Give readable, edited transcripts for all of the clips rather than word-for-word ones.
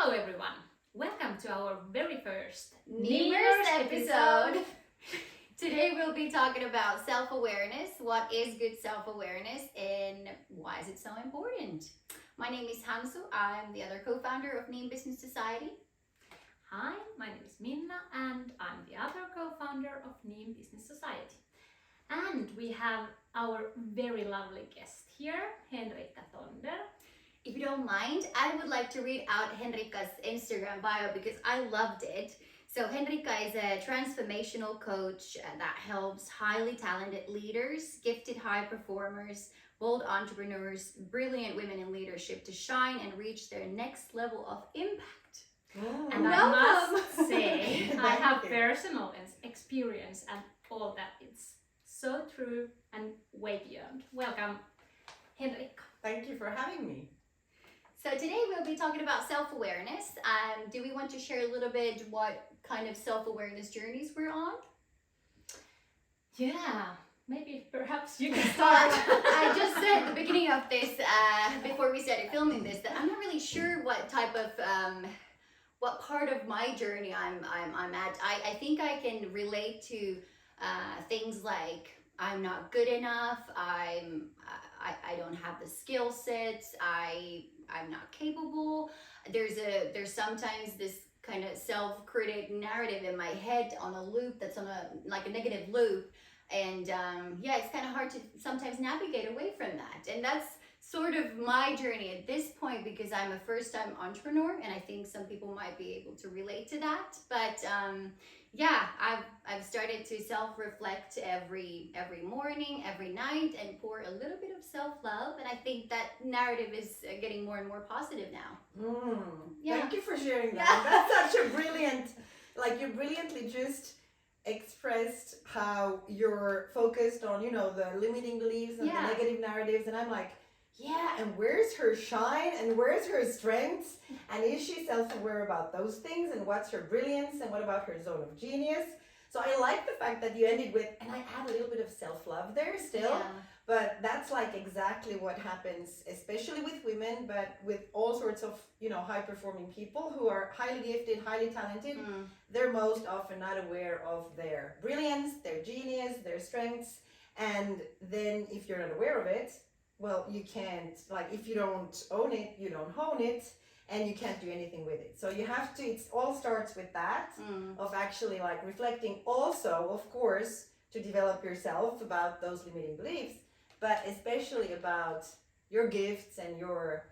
Hello everyone! Welcome to our very first Nemers episode. Today we'll be talking about self-awareness. What is good self-awareness and why is it so important? My name is Hansu. I'm the other co-founder of Neem Business Society. Hi, my name is Minna and I'm the other co-founder of Neem Business Society. And we have our very lovely guest here, Henrika Tonder. If you don't mind, I would like to read out Henrika's Instagram bio because I loved it. So Henrika is a transformational coach that helps highly talented leaders, gifted high performers, bold entrepreneurs, brilliant women in leadership to shine and reach their next level of impact. And I must say, I have personal experience and all that. It's so true and way beyond. Welcome, Henrika. Thank you for having me. So today we'll be talking about self-awareness. Do we want to share a little bit what kind of self-awareness journeys we're on? Yeah, maybe perhaps you can start. I just said at the beginning of this, before we started filming this, that I'm not really sure what type of, what part of my journey I'm at. I think I can relate to things like I'm not good enough. I don't have the skill sets. I'm not capable. There's sometimes this kind of self-critic narrative in my head on a loop that's on a negative loop, and it's kind of hard to sometimes navigate away from that. And that's sort of my journey at this point because I'm a first-time entrepreneur, and I think some people might be able to relate to that. But I've started to self-reflect every morning, every night, and pour a little bit of self-love. And I think that narrative is getting more and more positive now. Thank you for sharing that. That's such a brilliant, you brilliantly just expressed how you're focused on, the limiting beliefs and the negative narratives. And I'm like, and where's her shine and where's her strengths? And is she self-aware about those things? And what's her brilliance? And what about her zone of genius? So I like the fact that you ended with, and I add a little bit of self-love there still, but that's exactly what happens, especially with women, but with all sorts of, high-performing people who are highly gifted, highly talented. They're most often not aware of their brilliance, their genius, their strengths. And then if you're not aware of it, well, you can't, if you don't own it, you don't hone it, and you can't do anything with it. So you have to, it all starts with that, of actually reflecting also, of course, to develop yourself about those limiting beliefs, but especially about your gifts and you're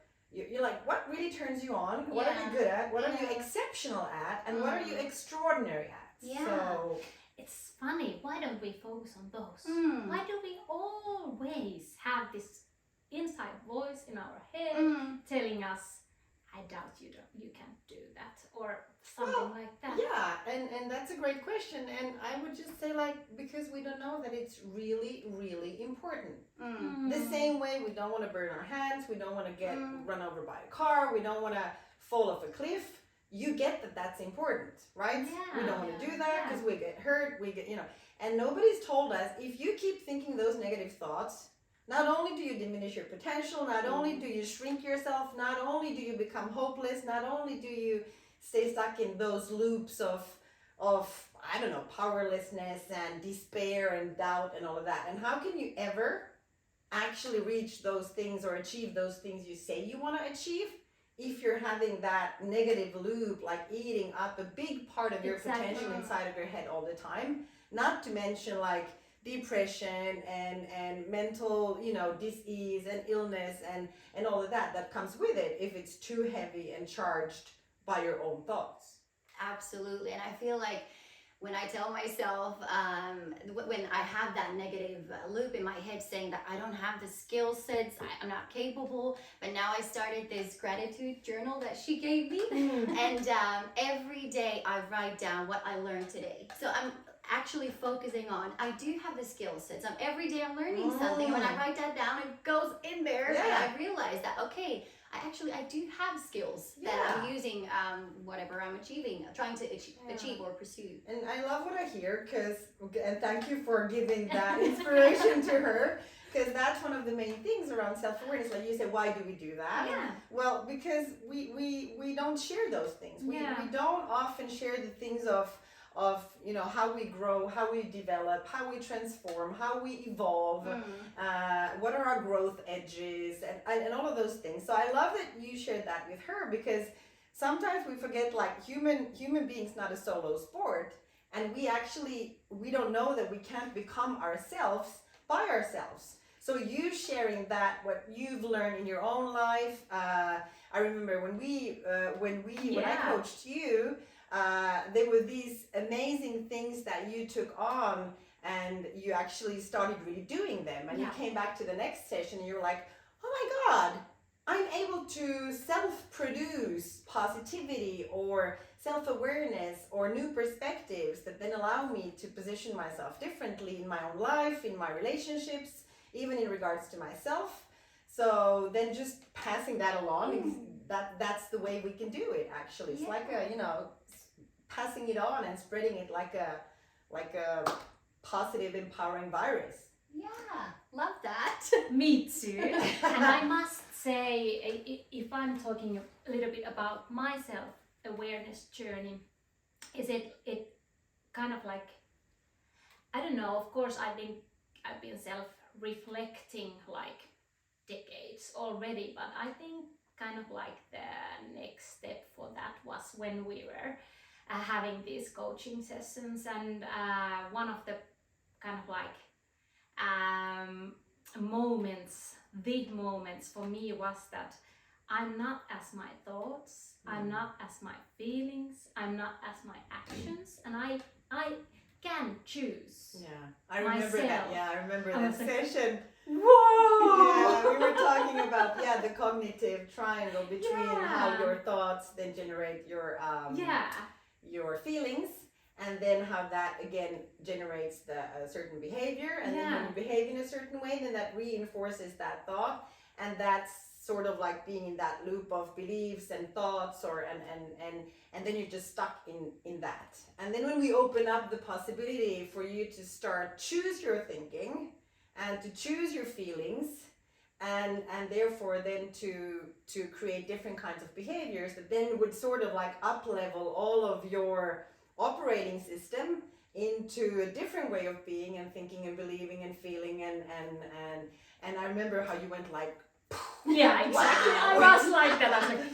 what really turns you on? What are you good at? What are you exceptional at? And what are you extraordinary at? So it's funny, why don't we focus on those? Why do we always have this inside voice in our head telling us, I doubt you can't do that, or something like that? Yeah, and that's a great question. And I would just say because we don't know that it's really, really important. The same way we don't want to burn our hands, we don't want to get run over by a car, we don't want to fall off a cliff. You get that that's important, right? We don't want to do that because we get hurt, and nobody's told us if you keep thinking those negative thoughts, not only do you diminish your potential, not only do you shrink yourself, not only do you become hopeless, not only do you stay stuck in those loops of I don't know, powerlessness and despair and doubt and all of that. And how can you ever actually reach those things or achieve those things you say you want to achieve if you're having that negative loop eating up a big part of your potential inside of your head all the time? Not to mention depression and mental, dis-ease and illness and all of that comes with it if it's too heavy and charged by your own thoughts. Absolutely. And I feel like when I tell myself, when I have that negative loop in my head saying that I don't have the skill sets, I'm not capable, but now I started this gratitude journal that she gave me. And every day I write down what I learned today. So I'm actually focusing on, I do have the skill sets. Every day I'm learning something. And when I write that down, it goes in there. And I realize that, I do have skills that I'm using, whatever I'm achieving, trying to achieve or pursue. And I love what I hear and thank you for giving that inspiration to her, because that's one of the main things around self-awareness. Like you said, why do we do that? Yeah. Well, because we don't don't share those things. We Yeah. don't often share the things of you know, how we grow, how we develop, how we transform, how we evolve, what are our growth edges, and all of those things. So I love that you shared that with her, because sometimes we forget, like, human beings not a solo sport, and we don't know that we can't become ourselves by ourselves. So you sharing that, what you've learned in your own life. I remember when I coached you, there were these amazing things that you took on, and you actually started really doing them, and you came back to the next session and you were like, oh my God, I'm able to self-produce positivity or self-awareness or new perspectives that then allow me to position myself differently in my own life, in my relationships, even in regards to myself. So then just passing that along, that's the way we can do it, actually. It's like a, you know, passing it on and spreading it like a positive, empowering virus. Yeah, love that. Me too. And I must say, if I'm talking a little bit about my self-awareness journey, is it kind of like, I don't know, of course I've been self-reflecting like decades already, but I think kind of like the next step for that was when we were having these coaching sessions, and one of the kind of like the moments for me was that I'm not as my thoughts, I'm not as my feelings, I'm not as my actions, and I can choose. Yeah, I remember that. myself. Yeah, I remember I that was like, session. Whoa! Yeah, we were talking about the cognitive triangle between how Yeah. your thoughts then generate your feelings, and then how that again generates the certain behavior, and then when you behave in a certain way, then that reinforces that thought, and that's sort of like being in that loop of beliefs and thoughts, or and then you're just stuck in that. And then when we open up the possibility for you to start choose your thinking and to choose your feelings, and therefore then to create different kinds of behaviors that then would sort of like up level all of your operating system into a different way of being and thinking and believing and feeling, and I remember how you went like, Yeah, exactly. Wow. I was like that. I was like,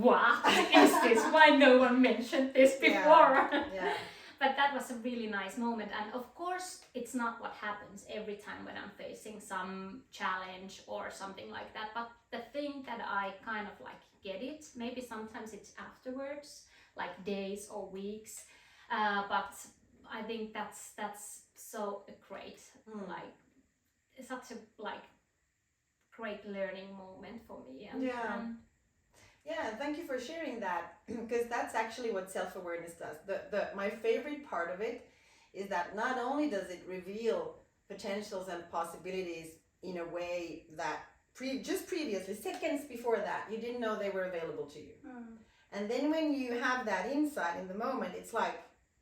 what is this? Why no one mentioned this before? Yeah. But that was a really nice moment, and of course it's not what happens every time when I'm facing some challenge or something like that, but the thing that I kind of like get it, maybe sometimes it's afterwards, like days or weeks, but I think that's so great, like such a like great learning moment for me. And Yeah, thank you for sharing that, because that's actually what self-awareness does. My favorite part of it is that not only does it reveal potentials and possibilities in a way that just previously, seconds before that, you didn't know they were available to you. And then when you have that insight in the moment, it's like,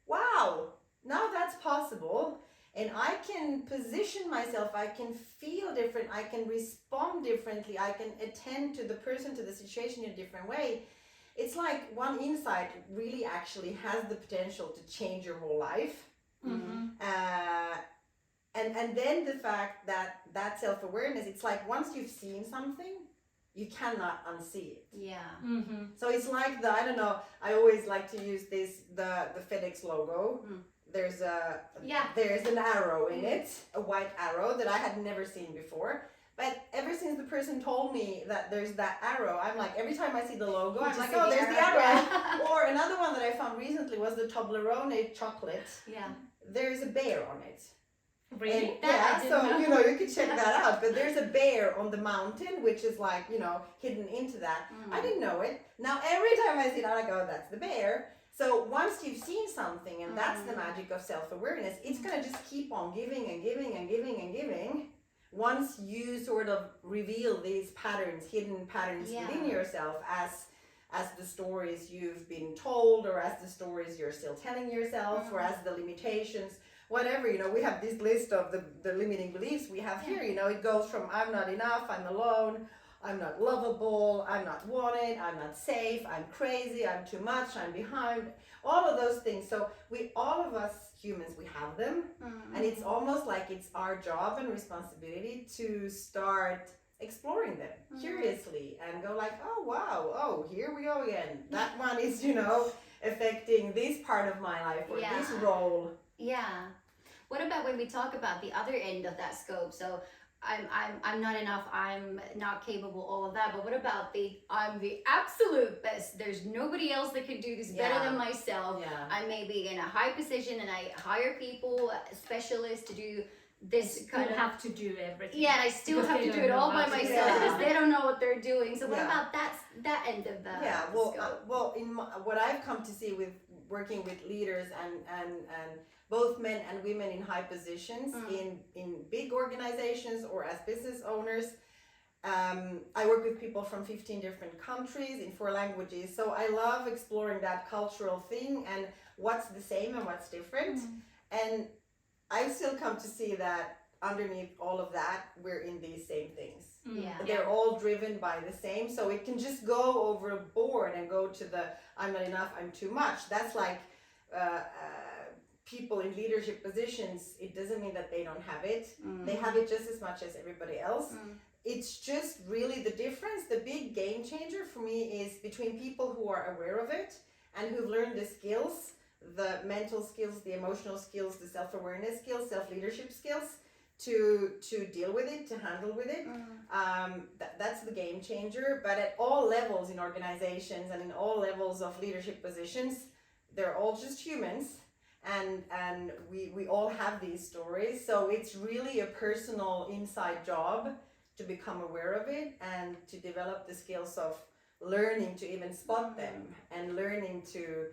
wow, now that's possible. And I can position myself, I can feel different, I can respond differently, I can attend to the person, to the situation in a different way. It's like one insight really actually has the potential to change your whole life. And then the fact that self-awareness, it's like once you've seen something, you cannot unsee it. Yeah. So it's like I don't know, I always like to use the FedEx logo. There's an arrow in it, a white arrow that I had never seen before. But ever since the person told me that there's that arrow, I'm like, every time I see the logo, I'm like, oh, there's the arrow. Or another one that I found recently was the Toblerone chocolate. Yeah. There's a bear on it. Really? And, so you can check that out. But there's a bear on the mountain, which is like, hidden into that. I didn't know it. Now every time I see it, I'm like, oh, that's the bear. So once you've seen something, and that's the magic of self-awareness, it's gonna just keep on giving and giving and giving and giving. Once you sort of reveal these patterns, hidden patterns within yourself, as the stories you've been told, or as the stories you're still telling yourself, or as the limitations, whatever, we have this list of the limiting beliefs we have here, it goes from I'm not enough, I'm alone, I'm not lovable, I'm not wanted, I'm not safe, I'm crazy, I'm too much, I'm behind, all of those things. So all of us humans, we have them, and it's almost like it's our job and responsibility to start exploring them curiously and go like, oh wow, oh here we go again. That one is, affecting this part of my life or this role. Yeah. What about when we talk about the other end of that scope? So I'm not enough, I'm not capable, all of that. But what about I'm the absolute best? There's nobody else that can do this better than myself. Yeah. I may be in a high position and I hire people, specialists to do this kind of. have to do everything. Yeah, and I still have to do it all by myself because they don't know what they're doing. So what about that end of the well, what I've come to see with working with leaders and both men and women in high positions in big organizations or as business owners. I work with people from 15 different countries in 4 languages. So I love exploring that cultural thing and what's the same and what's different. And I still come to see that underneath all of that, we're in these same things. They're all driven by the same. So it can just go overboard and go to the I'm not enough, I'm too much. That's like people in leadership positions. It doesn't mean that they don't have it. They have it just as much as everybody else. It's just really the difference. The big game changer for me is between people who are aware of it and who've learned the skills, the mental skills, the emotional skills, the self-awareness skills, self-leadership skills to deal with it, to handle with it. That's the game changer. But at all levels in organizations and in all levels of leadership positions, they're all just humans. And we all have these stories. So it's really a personal inside job to become aware of it and to develop the skills of learning to even spot them and learning to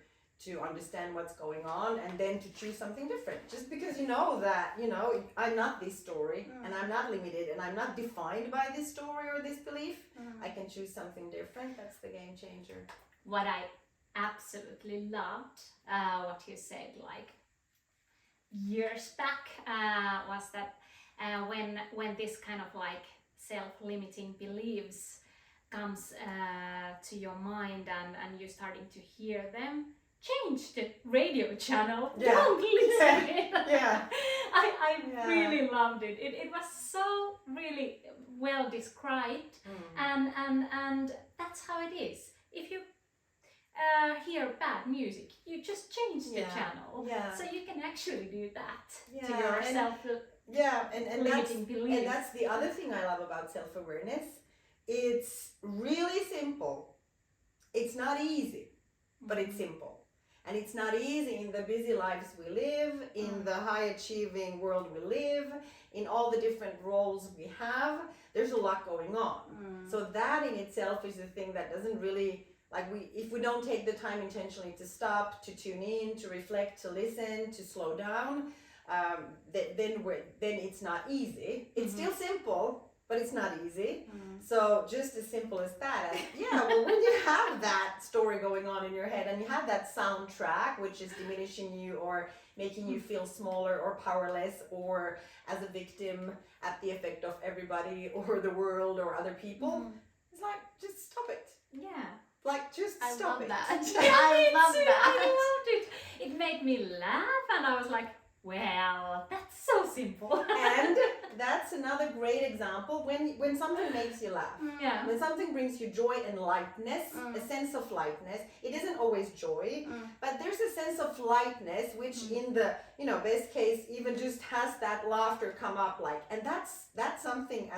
understand what's going on and then to choose something different. Just because you know that, I'm not this story and I'm not limited and I'm not defined by this story or this belief, I can choose something different. That's the game changer. What I absolutely loved, what you said like years back, was that when this kind of like self-limiting beliefs comes to your mind and you're starting to hear them, change the radio channel. Don't listen to it. I really loved it. It was so really well described, and that's how it is. If you hear bad music, you just change the channel. So you can actually do that to yourself. And that's the other thing I love about self-awareness. It's really simple. It's not easy, but it's simple. And it's not easy in the busy lives we live, in the high achieving world we live, in all the different roles we have. There's a lot going on. So that in itself is the thing that doesn't really, if we don't take the time intentionally to stop, to tune in, to reflect, to listen, to slow down, then it's not easy. It's still simple, but it's not easy. So just as simple as that. When you have that story going on in your head and you have that soundtrack which is diminishing you or making you feel smaller or powerless or as a victim at the effect of everybody or the world or other people, it's like, just stop it. Just stop it. I love I that. loved it. It made me laugh and I was like, well, that's so simple. And that's another great example when something makes you laugh. When something brings you joy and lightness, a sense of lightness. It isn't always joy, but there's a sense of lightness which in the best case even just has that laughter come up and that's something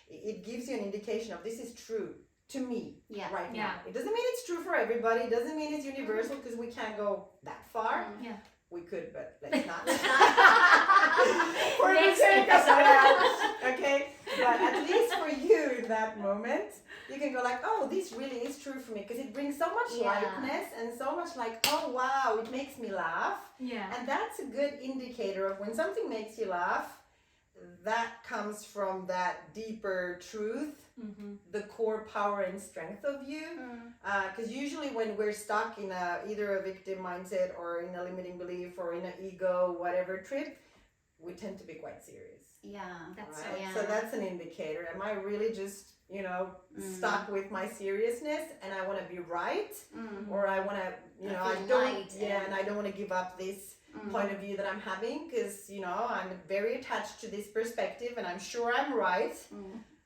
it gives you an indication of this is true to me right now. It doesn't mean it's true for everybody. It doesn't mean it's universal because we can't go that far. We could, but let's not. For the sake of that, okay? But at least for you in that moment, you can go oh, this really is true for me because it brings so much lightness and so much oh wow, it makes me laugh. And that's a good indicator of when something makes you laugh, that comes from that deeper truth, the core power and strength of you. Because usually when we're stuck in either a victim mindset or in a limiting belief or in an ego, whatever trip, we tend to be quite serious. That's right? So that's an indicator. Am I really just, you know, stuck with my seriousness and I want to be right, or I want to, you know, I don't, and I don't want to give up this point of view that I'm having, because, you know, I'm very attached to this perspective and I'm sure I'm right,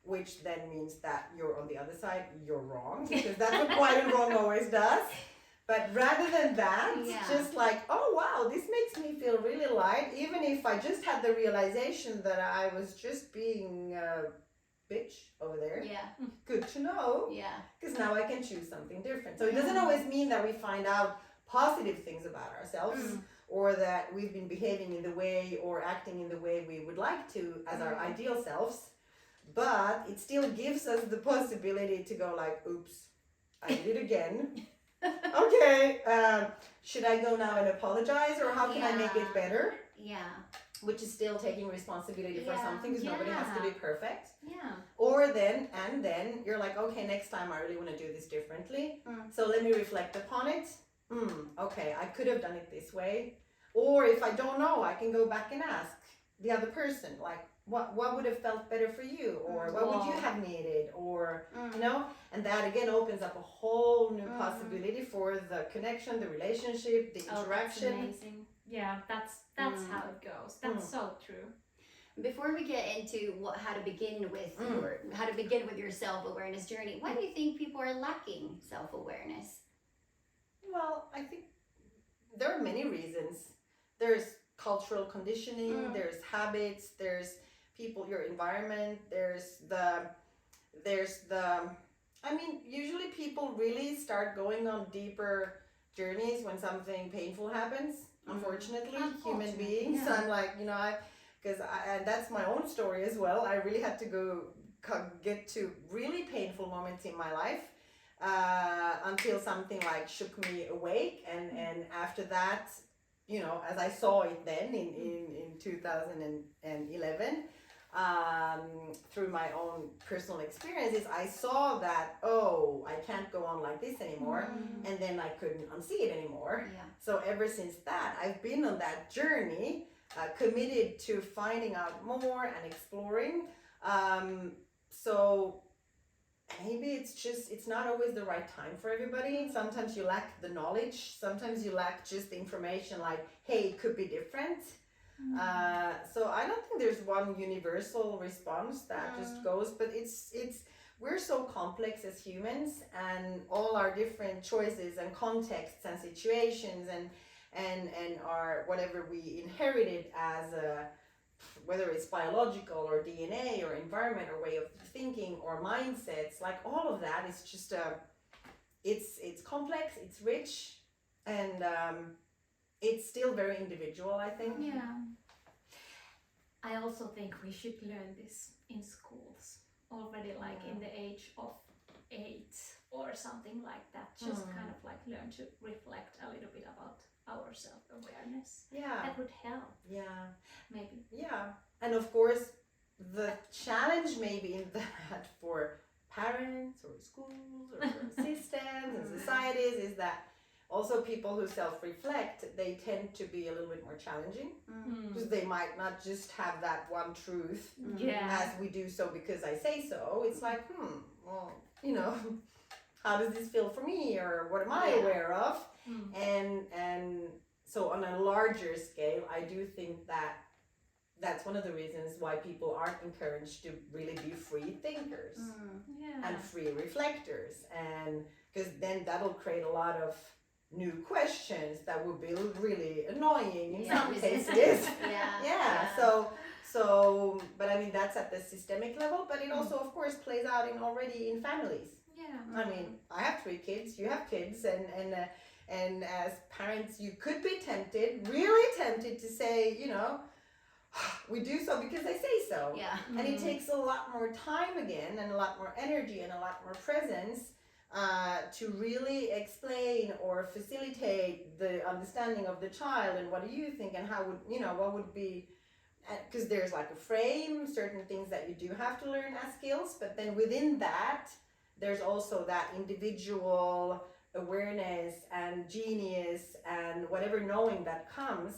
which then means that you're on the other side, you're wrong, because that's what right and wrong always does. But rather than that, just like, oh wow, this makes me feel really light, even if I just had the realization that I was just being a bitch over there. Yeah. Good to know. Yeah. Because now I can choose something different. So it doesn't always mean that we find out positive things about ourselves, or that we've been behaving in the way or acting in the way we would like to as our ideal selves. But it still gives us the possibility to go like, oops, I did it again. Okay, should I go now and apologize, or how can I make it better? Yeah. Which is still taking responsibility for something, because nobody has to be perfect. Yeah. Or then you're like, okay, next time I really want to do this differently. So let me reflect upon it. Okay, I could have done it this way. Or if I don't know, I can go back and ask the other person, like, what would have felt better for you, or what would you have needed, or you know, and that again opens up a whole new possibility for the connection, the relationship, the interaction. That's amazing. Yeah, that's how it goes. That's so true. Before we get into how to begin with your self-awareness journey, why do you think people are lacking self-awareness? Well, I think there are many reasons. There's cultural conditioning, there's habits, there's people, your environment, there's the I mean, usually people really start going on deeper journeys when something painful happens, unfortunately, human beings. So I'm like, you know, and that's my own story as well. I really had to get to really painful moments in my life, until something like shook me awake, and after that, you know, as I saw it then in 2011, through my own personal experiences, I saw that, oh, I can't go on like this anymore, and then I couldn't unsee it anymore. So ever since that, I've been on that journey, committed to finding out more and exploring. So maybe it's not always the right time for everybody. Sometimes you lack the knowledge, sometimes you lack just the information, like, hey, it could be different. So I don't think there's one universal response that just goes, but it's we're so complex as humans, and all our different choices and contexts and situations and our whatever we inherited as whether it's biological or DNA or environment or way of thinking or mindsets, like all of that is just it's complex, it's rich, and it's still very individual, I think. Yeah. I also think we should learn this in schools already, like in the age of 8 or something like that. Just kind of like learn to reflect a little bit about our self-awareness. Yeah. That would help. Yeah. Maybe. Yeah. And of course, the challenge maybe in that for parents or schools or systems and societies is that also people who self-reflect, they tend to be a little bit more challenging, because they might not just have that one truth as we do, so because I say so. It's like, well, you know, how does this feel for me, or what am I aware of? And so on a larger scale, I do think that that's one of the reasons why people aren't encouraged to really be free thinkers and free reflectors, and because then that'll create a lot of new questions that would be really annoying in some cases. So but I mean, that's at the systemic level, but it also of course plays out already in families. I mean, I have 3 kids, you have kids, and as parents you could be really tempted to say, you know, we do so because they say so. And it takes a lot more time again, and a lot more energy, and a lot more presence to really explain or facilitate the understanding of the child, and what do you think, and how would, you know, what would be, because there's like a frame, certain things that you do have to learn as skills, but then within that there's also that individual awareness and genius and whatever knowing that comes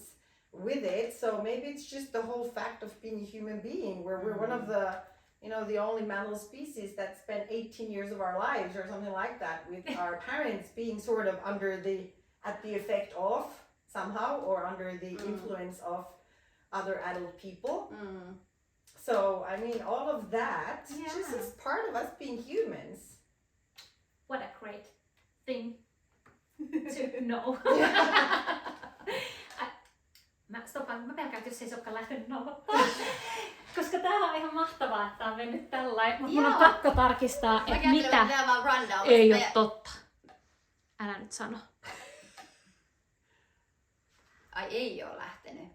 with it. So maybe it's just the whole fact of being a human being, where we're one of the you know, the only mammal species that spent 18 years of our lives or something like that with our parents being sort of at the effect of somehow or under the influence of other adult people. So, I mean, all of that just is part of us being humans. What a great thing to know. Mä pelkään, että jos ei se olekaan lähtenyt nauhoittaa. Koska tää on ihan mahtavaa, että tää on mennyt tällainen. Mutta mun on pakko tarkistaa, että mitä ei ole totta. Älä nyt sano. Ai ei oo lähtenyt.